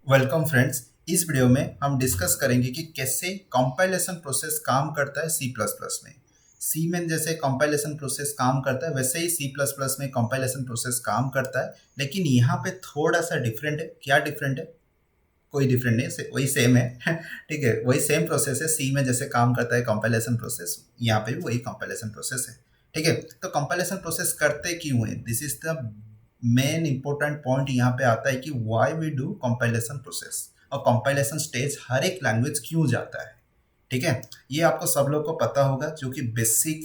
Welcome friends. इस video में हम डिस्कस करेंगे कि कैसे कंपाइलेशन प्रोसेस काम करता है सी प्लस प्लस में। सी में जैसे कंपाइलेशन प्रोसेस काम करता है वैसे ही सी प्लस प्लस में कंपाइलेशन प्रोसेस काम करता है, लेकिन यहाँ पे थोड़ा सा डिफरेंट है। क्या डिफरेंट है? कोई डिफरेंट नहीं, वही सेम है। ठीक है, वही सेम प्रोसेस है। सी में जैसे काम करता है कंपाइलेशन प्रोसेस, यहाँ पे भी वही कंपाइलेशन प्रोसेस है। ठीक है, तो कंपाइलेशन प्रोसेस करते क्यों है, this is the main important point यहाँ पे आता है कि why we do compilation process और कंपाइलेशन स्टेज हर एक लैंग्वेज क्यों जाता है। ठीक है, ये आपको सब लोग को पता होगा, जो कि बेसिक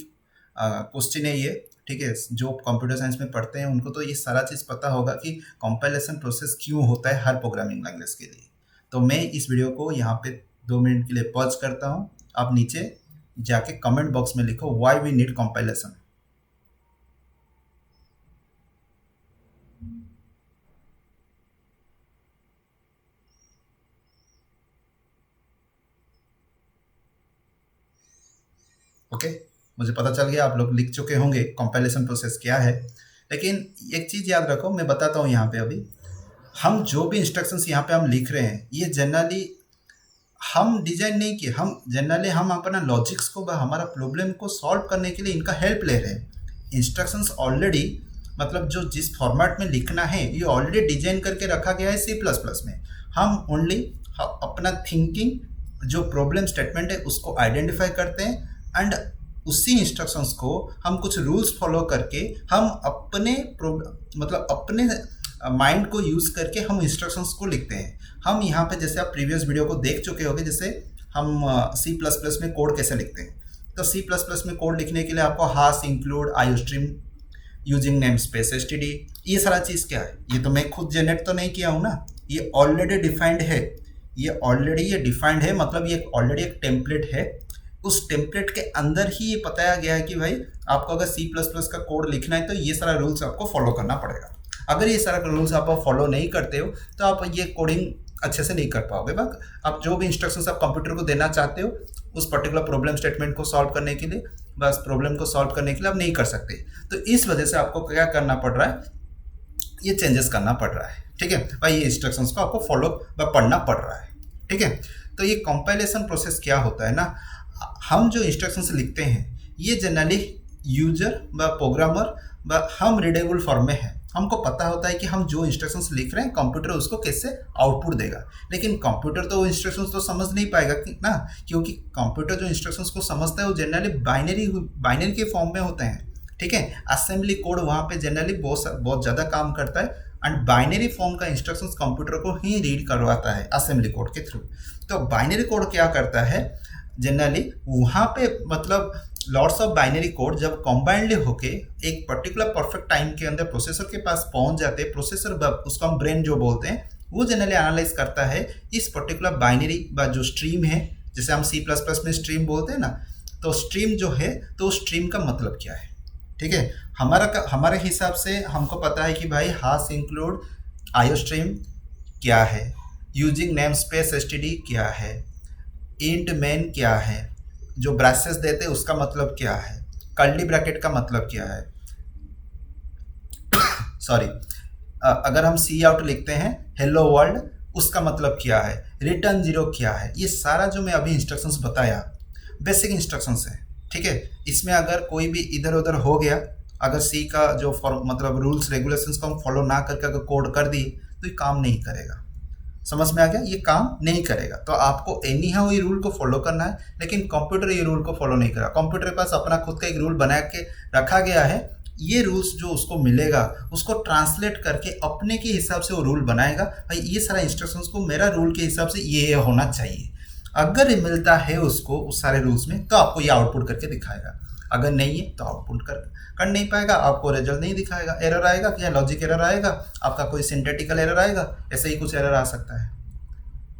क्वेश्चन है ये। ठीक है, जो कंप्यूटर साइंस में पढ़ते हैं उनको तो ये सारा चीज़ पता होगा कि कंपाइलेशन प्रोसेस क्यों होता है हर प्रोग्रामिंग लैंग्वेज के लिए। तो मैं इस वीडियो को यहाँ पे 2 मिनट के लिए पॉज करता हूँ। आप नीचे जाके कमेंट बॉक्स में लिखो why we need compilation. Okay, मुझे पता चल गया, आप लोग लिख चुके होंगे कंपाइलेशन प्रोसेस क्या है। लेकिन एक चीज़ याद रखो, मैं बताता हूँ यहाँ पे। अभी हम जो भी इंस्ट्रक्शंस यहाँ पे हम लिख रहे हैं, ये जनरली हम डिजाइन नहीं किए, हम जनरली हम अपना लॉजिक्स को हमारा प्रॉब्लम को सॉल्व करने के लिए इनका हेल्प ले रहे हैं। इंस्ट्रक्शंस ऑलरेडी मतलब जो जिस फॉर्मेट में लिखना है ये ऑलरेडी डिजाइन करके रखा गया है सी प्लस प्लस में। हम ओनली अपना थिंकिंग जो प्रॉब्लम स्टेटमेंट है उसको आइडेंटिफाई करते हैं एंड उसी इंस्ट्रक्शंस को हम कुछ रूल्स फॉलो करके हम अपने मतलब अपने माइंड को यूज़ करके हम इंस्ट्रक्शंस को लिखते हैं। हम यहाँ पे जैसे आप प्रीवियस वीडियो को देख चुके होंगे, जैसे हम सी प्लस प्लस में कोड कैसे लिखते हैं। तो सी प्लस प्लस में कोड लिखने के लिए आपको hash include iostream using namespace STD, ये सारा चीज़ क्या है, ये तो मैं खुद जनरेट तो नहीं किया हूँ ना, ये ऑलरेडी डिफाइंड है। ये डिफाइंड है, मतलब ये ऑलरेडी एक टेम्पलेट है। उस टेम्पलेट के अंदर ही ये बताया गया है कि भाई आपको अगर सी प्लस प्लस का कोड लिखना है तो ये सारा रूल्स आपको फॉलो करना पड़ेगा। अगर ये सारा रूल्स आप फॉलो नहीं करते हो तो आप ये कोडिंग अच्छे से नहीं कर पाओगे। बस आप जो भी इंस्ट्रक्शंस आप कंप्यूटर को देना चाहते हो उस पर्टिकुलर प्रॉब्लम स्टेटमेंट को सॉल्व करने के लिए, बस प्रॉब्लम को सॉल्व करने के लिए आप नहीं कर सकते। तो इस वजह से आपको क्या करना पड़ रहा है, ये चेंजेस करना पड़ रहा है। ठीक है भाई, ये इंस्ट्रक्शंस को आपको फॉलो पढ़ना पड़ रहा है। ठीक है, तो ये कंपाइलेशन प्रोसेस क्या होता है ना, हम जो इंस्ट्रक्शंस लिखते हैं ये जनरली यूजर व प्रोग्रामर व हम रीडेबल फॉर्म में है। हमको पता होता है कि हम जो इंस्ट्रक्शंस लिख रहे हैं कंप्यूटर उसको कैसे आउटपुट देगा, लेकिन कंप्यूटर तो वो इंस्ट्रक्शंस तो समझ नहीं पाएगा ना, क्योंकि कंप्यूटर जो इंस्ट्रक्शंस को समझता है वो जनरली बाइनरी के फॉर्म में होते हैं। ठीक है, असेंबली कोड वहाँ पे जनरली बहुत ज़्यादा काम करता है एंड बाइनरी फॉर्म का इंस्ट्रक्शंस कंप्यूटर को ही रीड करवाता है असेंबली कोड के थ्रू। तो बाइनरी कोड क्या करता है जनरली, वहाँ पे मतलब लॉट्स ऑफ बाइनरी कोड जब कंबाइंडली होके एक पर्टिकुलर परफेक्ट टाइम के अंदर प्रोसेसर के पास पहुंच जाते हैं, प्रोसेसर उसको हम ब्रेन जो बोलते हैं, वो जनरली एनालाइज करता है इस पर्टिकुलर बाइनरी जो स्ट्रीम है, जैसे हम सी प्लस प्लस में स्ट्रीम बोलते हैं ना, तो स्ट्रीम जो है तो स्ट्रीम का मतलब क्या है। ठीक है, हमारे हिसाब से हमको पता है कि भाई हाश इंक्लूड आयो स्ट्रीम क्या है, यूजिंग नेम स्पेस एसटीडी क्या है, इंट मेन क्या है, जो ब्रैसेस देते हैं उसका मतलब क्या है, कर्ली ब्रैकेट का मतलब क्या है, सॉरी अगर हम सी आउट लिखते हैं हेलो वर्ल्ड उसका मतलब क्या है, रिटर्न जीरो क्या है। ये सारा जो मैं अभी इंस्ट्रक्शंस बताया बेसिक इंस्ट्रक्शंस है। ठीक है, इसमें अगर कोई भी इधर उधर हो गया, अगर सी का जो मतलब रूल्स रेगुलेशंस को हम फॉलो ना करके अगर कोड कर दिए तो ये काम नहीं करेगा। समझ में आ गया, ये काम नहीं करेगा। तो आपको एनी हाउ ये रूल को फॉलो करना है, लेकिन कंप्यूटर ये रूल को फॉलो नहीं करा। कंप्यूटर के पास अपना खुद का एक रूल बना के रखा गया है, ये रूल्स जो उसको मिलेगा उसको ट्रांसलेट करके अपने के हिसाब से वो रूल बनाएगा। भाई ये सारा इंस्ट्रक्शंस को मेरा रूल के हिसाब से ये होना चाहिए, अगर मिलता है उसको उस सारे रूल्स में तो आपको ये आउटपुट करके दिखाएगा, अगर नहीं है तो आउटपुट कर नहीं पाएगा, आपको रिजल्ट नहीं दिखाएगा, एरर आएगा, या लॉजिक एरर आएगा, आपका कोई सिंथेटिकल एरर आएगा, ऐसे ही कुछ एरर आ सकता है।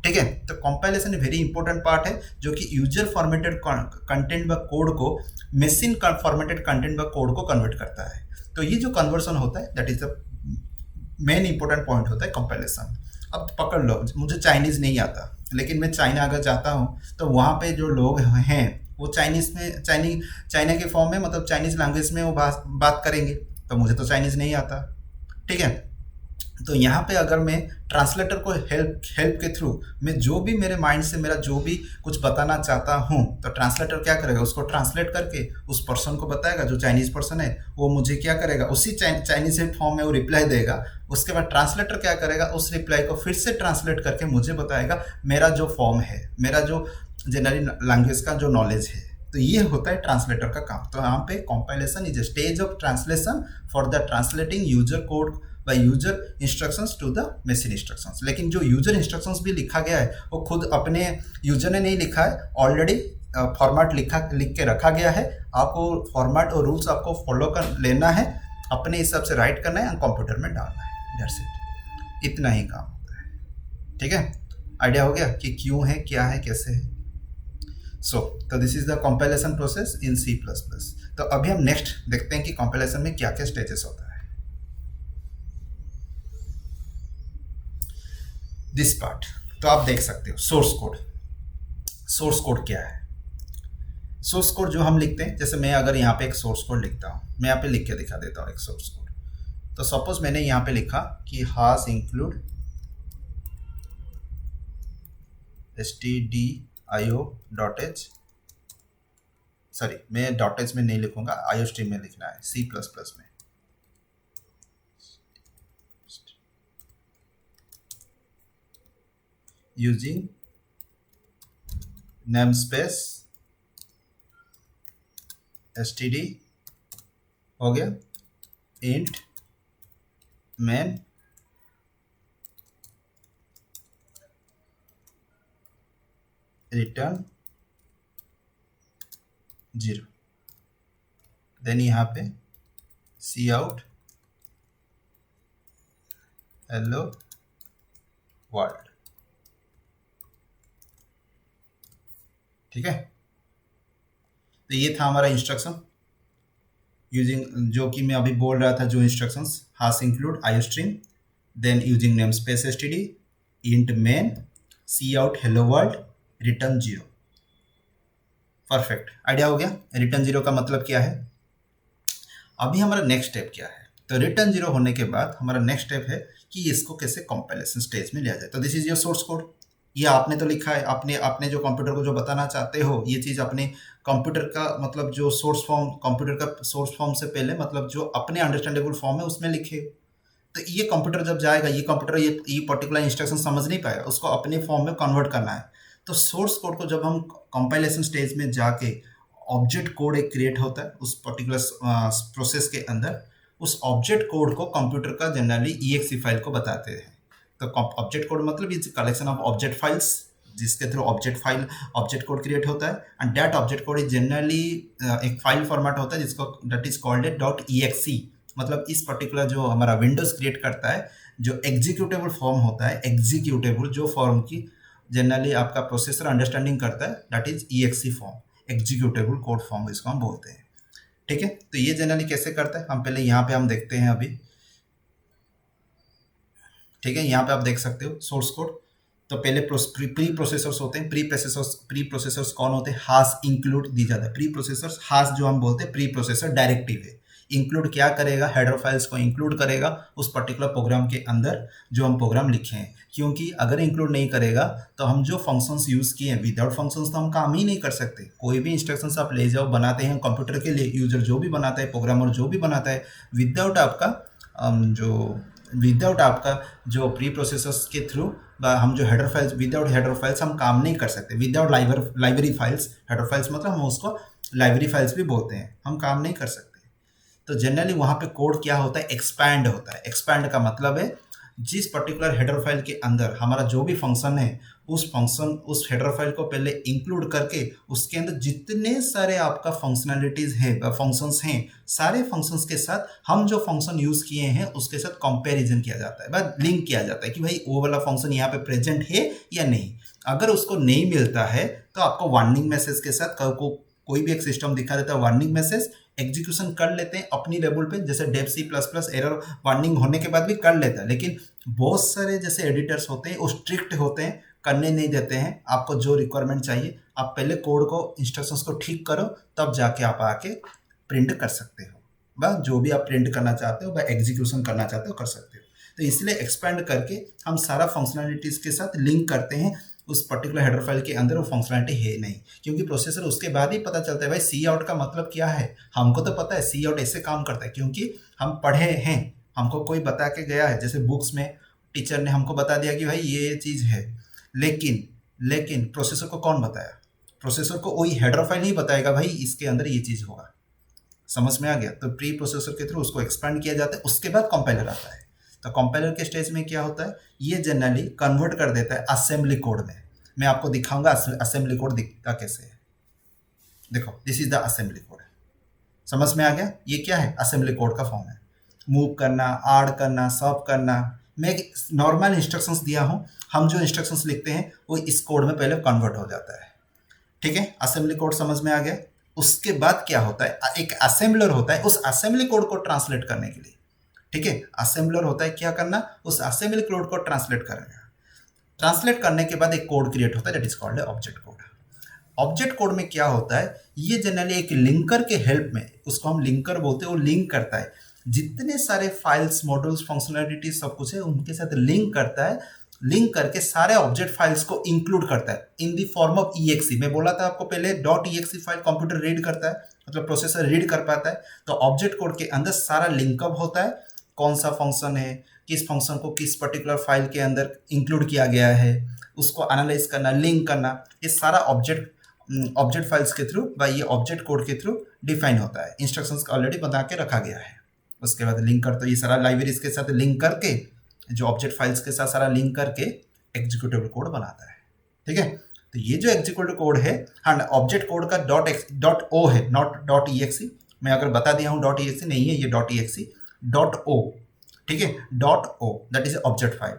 ठीक है, तो कंपाइलेशन वेरी इंपॉर्टेंट पार्ट है जो कि यूजर फॉर्मेटेड कंटेंट व कोड को मशीन फॉर्मेटेड कंटेंट व कोड को कन्वर्ट करता है। तो ये जो कन्वर्सन होता है that is the main important point होता है कंपाइलेशन। अब पकड़ लो, मुझे चाइनीज़ नहीं आता, लेकिन मैं चाइना अगर जाता हूँ तो वहाँ पे जो लोग हैं वो चाइनीज़ में चाइना के फॉर्म में मतलब चाइनीज़ लैंग्वेज में वो बात करेंगे, तो मुझे तो चाइनीज़ नहीं आता। ठीक है, तो यहाँ पे अगर मैं ट्रांसलेटर को हेल्प के थ्रू मैं जो भी मेरे माइंड से मेरा जो भी कुछ बताना चाहता हूँ, तो ट्रांसलेटर क्या करेगा, उसको ट्रांसलेट करके उस पर्सन को बताएगा, जो चाइनीज़ पर्सन है वो मुझे क्या करेगा, उसी चाइनीज़ फॉर्म में वो रिप्लाई देगा। उसके बाद ट्रांसलेटर क्या करेगा, उस रिप्लाई को फिर से ट्रांसलेट करके मुझे बताएगा मेरा जो फॉर्म है, मेरा जो जनरली लैंग्वेज का जो नॉलेज है। तो ये होता है ट्रांसलेटर का काम। तो यहाँ पे compilation is a stage of translation for the translating user code by user instructions to the machine instructions. लेकिन जो यूजर इंस्ट्रक्शंस भी लिखा गया है वो खुद अपने यूजर ने नहीं लिखा है, ऑलरेडी फॉर्मेट लिख के रखा गया है। आपको फॉर्मेट और रूल्स आपको फॉलो कर लेना है, अपने हिसाब से राइट करना है और कंप्यूटर में डालना है, दैट्स इट। इतना ही काम होता है। ठीक है, आइडिया हो गया कि क्यों है, क्या है, कैसे है। तो this is the compilation process in C++। तो अभी हम नेक्स्ट देखते हैं कि कंपाइलेशन में क्या क्या स्टेजेस होता है। दिस पार्ट तो आप देख सकते हो, सोर्स कोड। सोर्स कोड क्या है? सोर्स कोड जो हम लिखते हैं, जैसे मैं अगर यहाँ पे एक सोर्स कोड लिखता हूँ, मैं यहाँ पे लिख के दिखा देता हूँ एक सोर्स कोड। तो सपोज मैंने यहाँ पे लिखा कि हास इंक्लूड stdio.h, सॉरी मैं .h में नहीं लिखूंगा, IOStream में लिखना है, C++ में। यूजिंग नेमस्पेस std हो गया, इंट मेन रिटर्न 0, देन यहाँ पे सी आउट हेलो वर्ल्ड। ठीक है, तो ये था हमारा इंस्ट्रक्शन यूजिंग, जो कि मैं अभी बोल रहा था, जो instructions hash include IOStream, then using namespace std, int main, C out hello world, return 0। Perfect, idea हो गया रिटर्न 0 का मतलब क्या है। अभी हमारा नेक्स्ट स्टेप क्या है? तो रिटर्न 0 होने के बाद हमारा नेक्स्ट स्टेप है कि इसको कैसे कंपाइलेशन स्टेज में लिया जाए। तो this is your source code, ये आपने तो लिखा है, आपने जो कंप्यूटर को जो बताना चाहते हो, ये चीज़ अपने कंप्यूटर का मतलब जो सोर्स फॉर्म, कंप्यूटर का सोर्स फॉर्म से पहले मतलब जो अपने अंडरस्टैंडेबल फॉर्म है उसमें लिखे। तो ये कंप्यूटर जब जाएगा, ये कंप्यूटर ये पर्टिकुलर इंस्ट्रक्शन समझ नहीं पाएगा, उसको अपने फॉर्म में कन्वर्ट करना है। तो सोर्स कोड को जब हम कंपाइलेशन स्टेज में जाके ऑब्जेक्ट कोड एक क्रिएट होता है उस पर्टिकुलर प्रोसेस के अंदर, उस ऑब्जेक्ट कोड को कंप्यूटर का जनरली EXE फाइल को बताते हैं। तो ऑब्जेक्ट कोड मतलब is collection of object files, जिसके थ्रू ऑब्जेक्ट कोड क्रिएट होता है। And that object code is generally एक फाइल फॉर्मेट होता है जिसको that is called a .exe। मतलब इस पर्टिकुलर जो हमारा विंडोज क्रिएट करता है, जो एग्जीक्यूटेबल फॉर्म होता है, एग्जीक्यूटेबल जो फॉर्म की जनरली आपका प्रोसेसर अंडरस्टैंडिंग करता है, that is EXE form, executable code form इसको हम बोलते हैं। ठीक है, तो ये जनरली कैसे करता है, हम पहले यहाँ पे हम देखते हैं अभी। ठीक है, यहाँ पे आप देख सकते हो सोर्स कोड। तो पहले प्री प्रोसेसर्स होते हैं। प्री प्रोसेसर्स कौन होते हैं? हास इंक्लूड दी जाता है। प्री प्रोसेसर्स, हास जो हम बोलते हैं प्री प्रोसेसर डायरेक्टिव है। इंक्लूड क्या करेगा? हेडर फाइल्स को इंक्लूड करेगा उस पर्टिकुलर प्रोग्राम के अंदर जो हम प्रोग्राम लिखे हैं। क्योंकि अगर इंक्लूड नहीं करेगा तो हम जो फंक्शंस यूज़ किए हैं, विदाउट फंक्शंस तो हम काम ही नहीं कर सकते। कोई भी इंस्ट्रक्शंस आप ले जाओ, बनाते हैं कंप्यूटर के लिए, यूजर जो भी बनाता है, प्रोग्रामर जो भी बनाता है, विदाउट आपका जो प्री प्रोसेसर्स के थ्रू हम जो header files, without header files हम काम नहीं कर सकते। Without library files, header files मतलब हम उसको लाइब्रेरी फाइल्स भी बोलते हैं, हम काम नहीं कर सकते। तो जनरली वहाँ पे कोड क्या होता है? एक्सपैंड होता है। एक्सपैंड का मतलब है जिस पर्टिकुलर हेडर फाइल के अंदर हमारा जो भी फंक्शन है, उस हेडर फाइल को पहले इंक्लूड करके उसके अंदर जितने सारे आपका फंक्शनैलिटीज हैं, फंक्शंस हैं, सारे फंक्शंस के साथ हम जो फंक्शन यूज किए हैं उसके साथ कंपैरिजन किया जाता है, बस लिंक किया जाता है कि भाई वो वाला फंक्शन यहाँ पे प्रेजेंट है या नहीं। अगर उसको नहीं मिलता है तो आपको वार्निंग मैसेज के साथ कोई भी एक सिस्टम दिखा देता है, वार्निंग मैसेज एग्जीक्यूशन कर लेते हैं अपनी लेवल पे, जैसे डेव C++ एरर वार्निंग होने के बाद भी कर लेता है। लेकिन बहुत सारे जैसे एडिटर्स होते हैं वो स्ट्रिक्ट होते हैं, करने नहीं देते हैं। आपको जो रिक्वायरमेंट चाहिए आप पहले कोड को, इंस्ट्रक्शंस को ठीक करो, तब जाके आप आके प्रिंट कर सकते हो। बस जो भी आप प्रिंट करना चाहते हो, वह एग्जीक्यूशन करना चाहते हो, कर सकते हो। तो इसलिए एक्सपेंड करके हम सारा फंक्शनैलिटीज़ के साथ लिंक करते हैं उस पर्टिकुलर हेडर फाइल के अंदर वो फंक्शनैलिटी है नहीं, क्योंकि प्रोसेसर उसके बाद ही पता चलता है भाई सी आउट का मतलब क्या है। हमको तो पता है सी आउट ऐसे काम करता है क्योंकि हम पढ़े हैं, हमको कोई बता के गया है, जैसे बुक्स में टीचर ने हमको बता दिया कि भाई ये चीज़ है, लेकिन प्रोसेसर को कौन बताया? प्रोसेसर को वही हेडर फाइल ही बताएगा भाई इसके अंदर ये चीज़ होगा। समझ में आ गया? तो प्री प्रोसेसर के थ्रू उसको एक्सपेंड किया जाता है, उसके बाद कंपाइलर आता है। तो कंपाइलर के स्टेज में क्या होता है, ये जनरली कन्वर्ट कर देता है असेंबली कोड में। मैं आपको दिखाऊंगा असेंबली कोड दिखता कैसे है। देखो, this is the assembly code. समझ में आ गया? ये क्या है? असेंबली कोड का फॉर्म है। मूव करना, ऐड करना, सब करना। मैं एक नॉर्मल इंस्ट्रक्शंस दिया हूँ, हम जो इंस्ट्रक्शंस लिखते हैं वो इस कोड में पहले कन्वर्ट हो जाता है। ठीक है, असेंबली कोड समझ में आ गया। उसके बाद क्या होता है, एक असेंबलर होता है उस असेंबली कोड को ट्रांसलेट करने के लिए। ठीक है, असेंबलर होता है क्या करना, उस असेंबली कोड को ट्रांसलेट करेगा। ट्रांसलेट करने के बाद एक कोड क्रिएट होता है, that is called object code. Object code में क्या होता है, ये जनरली एक लिंकर के हेल्प में, उसको हम लिंकर बोलते हैं, वो लिंक करता है जितने सारे फाइल्स, मॉड्यूल्स, फंक्शनैलिटी सब कुछ है उनके साथ लिंक करता है। लिंक करके सारे ऑब्जेक्ट फाइल्स को इंक्लूड करता है in the form of EXE। मैं बोला था आपको पहले, .exe फाइल कंप्यूटर रीड करता है, मतलब प्रोसेसर रीड कर पाता है। तो ऑब्जेक्ट कोड के अंदर सारा लिंकअप होता है, कौन सा फंक्शन है, किस फंक्शन को किस पर्टिकुलर फाइल के अंदर इंक्लूड किया गया है, उसको एनालाइज करना, लिंक करना, ये सारा ऑब्जेक्ट फाइल्स के थ्रू या ये ऑब्जेक्ट कोड के थ्रू डिफाइन होता है। इंस्ट्रक्शंस ऑलरेडी बता के रखा गया है। उसके बाद लिंक करते, ये सारा लाइब्रेरीज के साथ लिंक करके, जो ऑब्जेक्ट फाइल्स के साथ सारा लिंक करके एग्जीक्यूटेबल कोड बनाता है। ठीक है, तो ये जो एग्जीक्यूटेबल कोड है, हाँ, ऑब्जेक्ट कोड का .o है, नॉट .exe। मैं अगर बता दिया हूँ .exe नहीं है, ये .exe, .o। ठीक है, .o that is object file.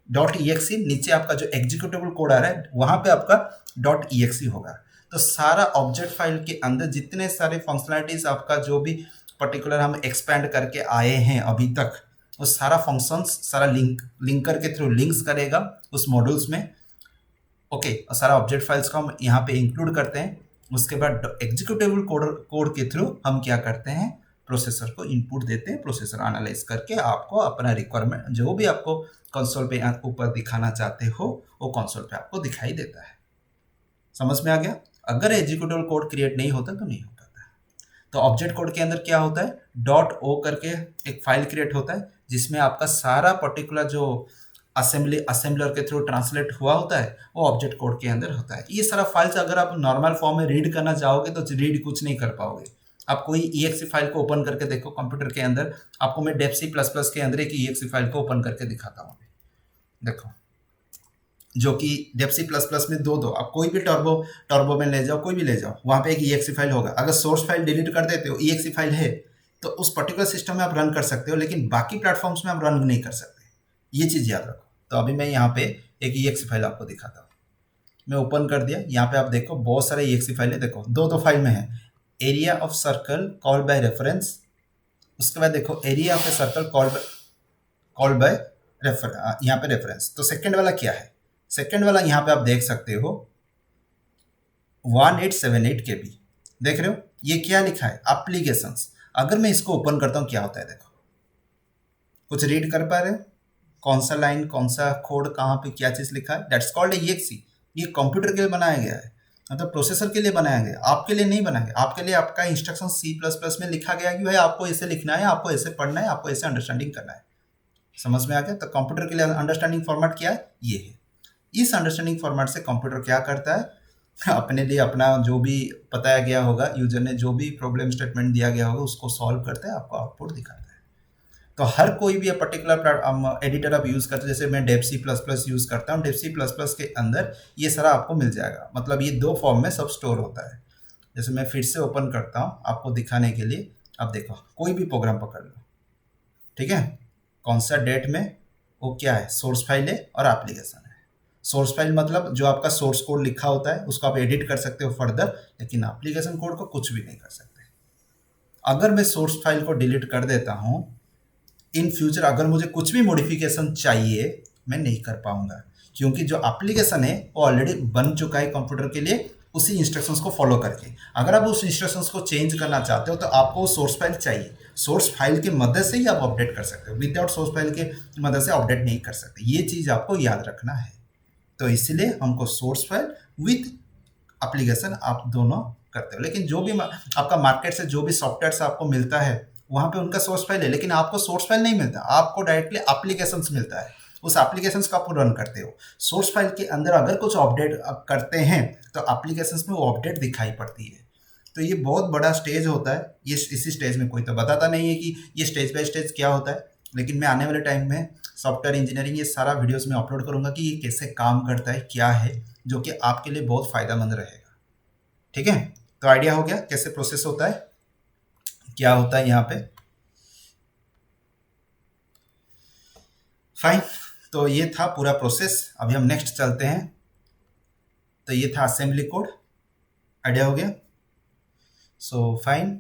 .exe नीचे आपका जो एग्जीक्यूटेबल कोड आ रहा है वहां पे आपका .exe होगा। तो सारा ऑब्जेक्ट फाइल के अंदर जितने सारे फंक्शनैलिटीज आपका जो भी पर्टिकुलर हम एक्सपेंड करके आए हैं अभी तक, वो सारा फंक्शंस, सारा लिंकर के थ्रू लिंक्स करेगा उस मॉड्यूल्स में। ओके, और सारा ऑब्जेक्ट फाइल्स को हम यहाँ पे इंक्लूड करते हैं। उसके बाद एग्जीक्यूटेबल कोड के थ्रू हम क्या करते हैं, प्रोसेसर को इनपुट देते हैं। प्रोसेसर एनालाइज करके आपको अपना रिक्वायरमेंट, जो भी आपको कंसोल पे ऊपर दिखाना चाहते हो, वो कंसोल पे आपको दिखाई देता है। समझ में आ गया? अगर एग्जीक्यूटेबल कोड क्रिएट नहीं होता तो नहीं हो पाता। तो ऑब्जेक्ट कोड के अंदर क्या होता है, .o करके एक फाइल क्रिएट होता है जिसमें आपका सारा पर्टिकुलर जो असेंबलर के थ्रू ट्रांसलेट हुआ होता है वो ऑब्जेक्ट कोड के अंदर होता है। ये सारा फाइल्स अगर आप नॉर्मल फॉर्म में रीड करना चाहोगे तो रीड कुछ नहीं कर पाओगे। आप कोई EXE फाइल को ओपन करके देखो कंप्यूटर के अंदर, आपको मैं .c++ के अंदर एक EXE फाइल को ओपन करके दिखाता हूँ। देखो, जो कि .c++ में दो आप कोई भी टर्बो में ले जाओ, कोई भी ले जाओ, वहाँ पे एक EXE फाइल होगा। अगर सोर्स फाइल डिलीट कर देते हो, EXE फाइल है तो उस पर्टिकुलर सिस्टम में आप रन कर सकते हो, लेकिन बाकी प्लेटफॉर्म्स में आप रन नहीं कर सकते। ये चीज़ याद रखो। तो अभी मैं यहाँ पे एक EXE फाइल आपको दिखाता हूँ। मैं ओपन कर दिया, यहाँ पे आप देखो बहुत सारे EXE फाइल है। देखो, दो फाइल में है, area of circle called by reference. उसके बाद देखो area of a circle called by यहाँ पे रेफरेंस। तो सेकेंड वाला क्या है, सेकेंड वाला यहाँ पे आप देख सकते हो 1878 KB। देख रहे हो ये क्या लिखा है, एप्लीकेशंस। अगर मैं इसको ओपन करता हूँ क्या होता है, देखो, कुछ रीड कर पा रहे हो, कौन सा लाइन, कौन सा कोड, कहाँ पे क्या चीज़ लिखा है। That's called EXE। ये कंप्यूटर के लिए बनाया गया है, मतलब प्रोसेसर के लिए बनाया गया, आपके लिए नहीं बनाया गया। आपके लिए आपका इंस्ट्रक्शन C++ में लिखा गया कि भाई आपको ऐसे लिखना है, आपको ऐसे पढ़ना है, आपको ऐसे अंडरस्टैंडिंग करना है। समझ में आ गया? तो कंप्यूटर के लिए अंडरस्टैंडिंग फॉर्मेट क्या है, ये है। इस अंडरस्टैंडिंग फॉर्मेट से कंप्यूटर क्या करता है, अपने लिए अपना जो भी बताया गया होगा, यूजर ने जो भी प्रॉब्लम स्टेटमेंट दिया गया होगा उसको सॉल्व करता है, आपको आउटपुट दिखाता है। तो हर कोई भी पर्टिकुलर एडिटर आप यूज़ करते हैं, जैसे मैं .c++ यूज़ करता हूँ, .c++ के अंदर ये सारा आपको मिल जाएगा। मतलब ये दो फॉर्म में सब स्टोर होता है। जैसे मैं फिर से ओपन करता हूँ आपको दिखाने के लिए। अब देखो, कोई भी प्रोग्राम पकड़ लो, ठीक है, कौन सा डेट में, वो क्या है, सोर्स फाइल है और एप्लीकेशन है। सोर्स फाइल मतलब जो आपका सोर्स कोड लिखा होता है उसको आप एडिट कर सकते हो फर्दर, लेकिन एप्लीकेशन कोड को कुछ भी नहीं कर सकते। अगर मैं सोर्स फाइल को डिलीट कर देता हूँ, इन फ्यूचर अगर मुझे कुछ भी मॉडिफिकेशन चाहिए मैं नहीं कर पाऊंगा, क्योंकि जो एप्लीकेशन है वो ऑलरेडी बन चुका है कंप्यूटर के लिए, उसी इंस्ट्रक्शंस को फॉलो करके। अगर आप उस इंस्ट्रक्शंस को चेंज करना चाहते हो तो आपको सोर्स फाइल चाहिए। सोर्स फाइल की मदद से ही आप अपडेट कर सकते हो, विदाउट सोर्स फाइल के मदद से अपडेट नहीं कर सकते। ये चीज़ आपको याद रखना है। तो इसलिए हमको सोर्स फाइल विथ एप्लीकेशन आप दोनों करते हो। लेकिन जो भी आपका मार्केट से जो भी सॉफ्टवेयर आपको मिलता है वहाँ पे उनका सोर्स फाइल है, लेकिन आपको सोर्स फाइल नहीं मिलता, आपको डायरेक्टली एप्लीकेशंस मिलता है। उस एप्लीकेशंस को आप रन करते हो। सोर्स फाइल के अंदर अगर कुछ अपडेट आप करते हैं तो एप्लीकेशंस में वो अपडेट दिखाई पड़ती है। तो ये बहुत बड़ा स्टेज होता है। ये इसी स्टेज में कोई तो बताता नहीं है कि ये स्टेज बाय स्टेज क्या होता है, लेकिन मैं आने वाले टाइम में सॉफ्टवेयर इंजीनियरिंग ये सारा वीडियोस में अपलोड करूंगा कि ये कैसे काम करता है, क्या है, जो कि आपके लिए बहुत फ़ायदेमंद रहेगा। ठीक है, तो आइडिया हो गया कैसे प्रोसेस होता है, क्या होता है यहाँ पे। फाइन, तो ये था पूरा प्रोसेस। अभी हम नेक्स्ट चलते हैं। तो ये था असेंबली कोड, आइडिया हो गया। So fine,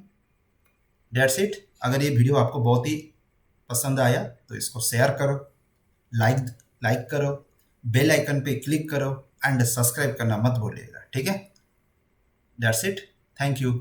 that's it. अगर ये वीडियो आपको बहुत ही पसंद आया तो इसको शेयर करो, लाइक करो, बेल आइकन पे क्लिक करो एंड सब्सक्राइब करना मत भूलिएगा। ठीक है, दैट्स इट, थैंक यू।